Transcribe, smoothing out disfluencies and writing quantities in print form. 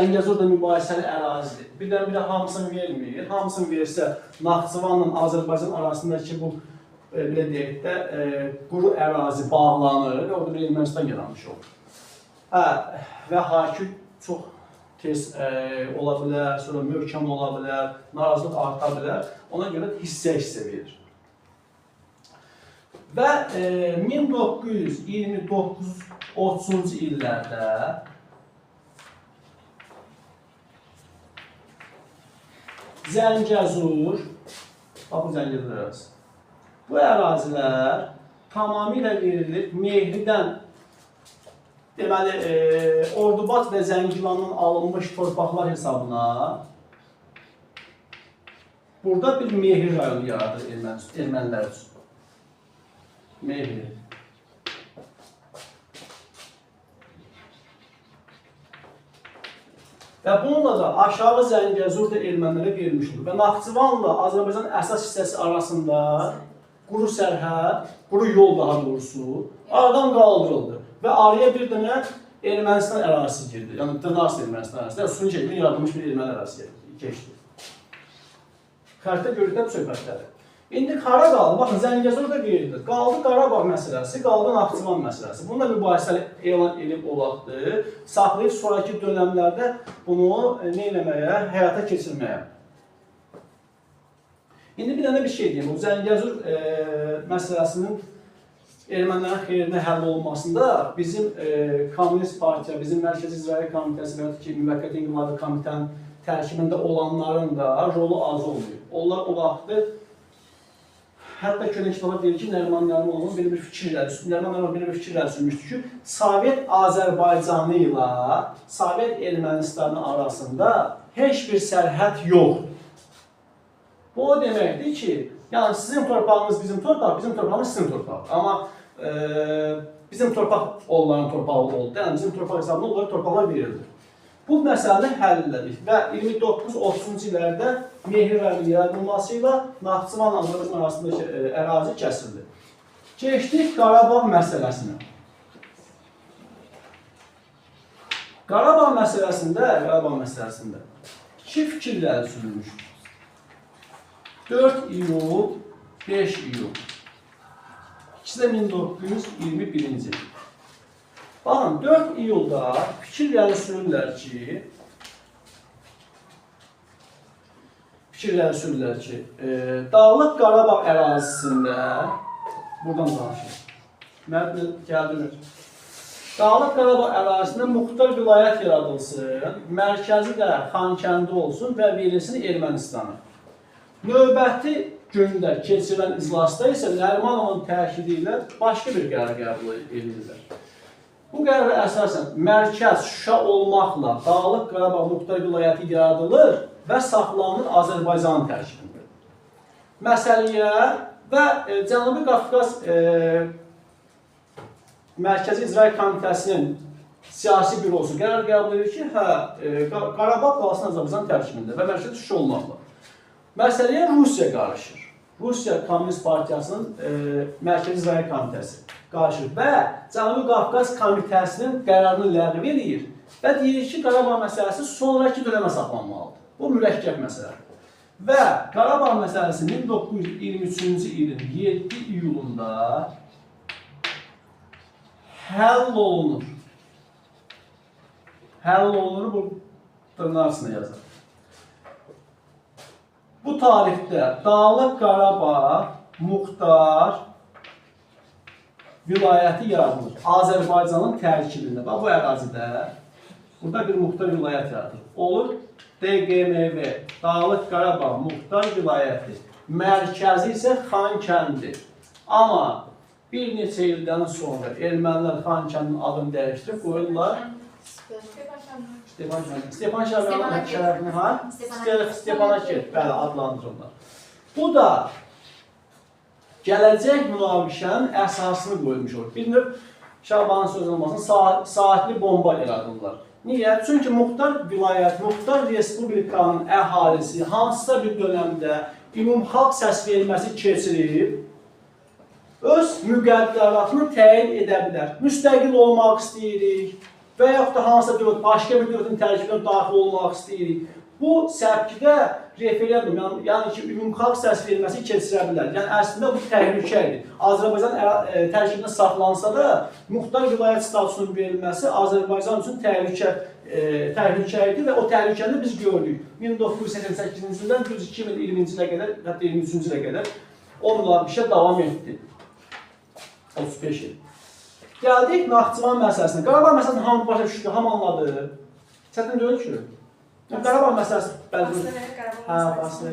Zəngəzur da mübahisəli ərazidir. Birdən-birə hamısını vermir. Hamısını versə, Naxçıvanla Azərbaycan arasındakı bu, belə deyək də, quru ərazi bağlanır və orada bir Ermənistan yaranmış olur. Və hakim çox tez ola bilər, sonra möhkəm ola bilər, narazılıq arta bilər. Ona görə hissə verir. Və 1929-30-cu illərdə Zəngəzur, bax bu Zəngəzur ərazisi. Bu ərazilər tamamilə verilir Mehridən, deməli, Ordubad və Zəngilandan alınmış torpaqlar hesabına burada bir Mehri rayonu yaradır ermənilər üçün. Mehri. Və bununla da aşağı Zəngəzur da ermənilərə verilmişdir. Və Naxçıvanla Azərbaycan əsas hissəsi arasında quru sərhəd, quru yol daha doğrusu, aradan qaldırıldı. Və araya bir dənə Ermənistan ərazisi girdi. Yəni dırnaqsız Ermənistan ərazisi. Yəni suyun şeklində yaradılmış bir erməni ərazisi keçdi. Xəritə görürdə bu söhbətləri. İndi hara qaldı? Baxın, Zəngəzur da qeyridir. Qaldı Qarabağ məsələsi, qaldı Naxçıvan məsələsi. Bununla mübahisəli elan edib olaqdır. Saxlayıb sonraki dönəmlərdə bunu nə eləməyə, həyata keçirməyə. İndi bir dənə bir şey deyim. Bu Zəngəzur məsələsinin ermənilərin xeyrinə həll olunmasında bizim Komünist Partiya, bizim Mərkəzi İcraiyyə Komitəsi və ki, Müvəqqəti İnqilabi Komitənin tərkibində olanların da rolu az olmuyor. Onlar o vaxtı hətta köhnə kitaba deyir ki, Nəriman Nərimanovun belə bir fikirlər sürmüşdü ki, Sovet Azərbaycanı ilə Sovet Ermənistanı arasında heç bir sərhəd yoxdur. Bu o deməkdir ki, yəni sizin torpağınız bizim torpaq, bizim torpağımız sizin torpaq. Amma bizim torpaq onların torpağı oldu. Yəni bizim torpaq hesabına onlara torpaqlar verilir. Bu məsələni həll elədik və 29-30-cu illərdə Mehri rayonu yaradılması ilə Naxçıvan Azərbaycan arasındakı ərazi kəsildi. Keçdik Qarabağ məsələsinə. Qarabağ məsələsində iki fikirlər sürülmüş. 4 iyul, 5 iyul. İkisi də 1921-ci il. Baxın, 4 iyulda fikirləri sürürlər ki, Dağlıq Qarabağ ərazisində, buradan danışır, mətn gəldinir. Dağlıq Qarabağ ərazisində muxtar vilayət yaradılsın, mərkəzi də Xankəndi olsun və verilsin Ermənistana. Növbəti gündə keçirilən iclasda isə Nərimanovun təkidi ilə başqa bir qərar qəbul edilirlər. Bu qərara əsasən mərkəz Şuşa olmaqla Dağlıq Qarabağ muxtar vilayəti yaradılır və saxlanılır Azərbaycanın tərkibində. Məsələyə və Cənubi Qafqaz Mərkəzi İcraiyyə Komitəsinin siyasi bürosu qərar qəbul edir ki, Qarabağ qalsın Azərbaycan tərkibində və mərkəz Şuşa olmaqla. Məsələyə Rusiya qarışır. Rusiya Komünist Partiyasının Mərkəzi İcraiyyə Komitəsi qarışır və Cənubi Qafqaz Komitəsinin qərarını ləğv edir və deyir ki, Qarabağ məsələsi sonraki dönəmə saxlanmalıdır. Bu mürəkkəb məsələdir. Və Qarabağ məsələsi 1923-cü ilin 7 iyulunda həll olunur. Həll olunur, bu dırnaqsına yazır. Bu tarixdə Dağlıq Qarabağ muxtar vilayəti yaradılır. Azərbaycanın tərkibində, bu ərazidə burada bir muxtar vilayət yaradılır. Olur DQMV, Dağlıq Qarabağ muxtar vilayəti. Mərkəzi isə Xankəndi. Amma bir neçə ildən sonra ermənilər Xankəndinin adını dəyişdirib qoyurlar. Stepanakert, bəli, adlandırırlar. Bu da gələcək münaqişənin əsasını qoymuş olur. Bir növ Şabanın sözü olmasın, saatli bomba yaradırlar. Niyə? Çünki muxtar vilayət, muxtar respublikanın əhalisi hansısa bir dönəmdə ümumxalq səsverməsi keçirib, öz müqəddəratını təyin edə bilər. Müstəqil olmaq istəyirik və yaxud da hansısa dövlət, başqa bir dövlətin tərkibinə daxil olmaq istəyirik. Bu səpkidə referendum, yəni ki, ümumxalq səs verilməsi keçirə bilər. Yəni əslində bu təhlükə idi. Azərbaycan tərkibində saxlansa da, muxtar vilayət statusunun verilməsi Azərbaycan üçün təhlükə idi və o təhlükəni biz gördük. 1988-ci ildən 2020-ci ilə qədər, hətta 23-cü ilə qədər o münaqişə davam etdi. 35 il. Gəldik Naxçıvan məsələsinə. Qarabağ məsələsini hamı başa düşdü, hamı anladı. Çətin deyil ki. Qarabağ məsələsi bəlkə. Hə, Basılı.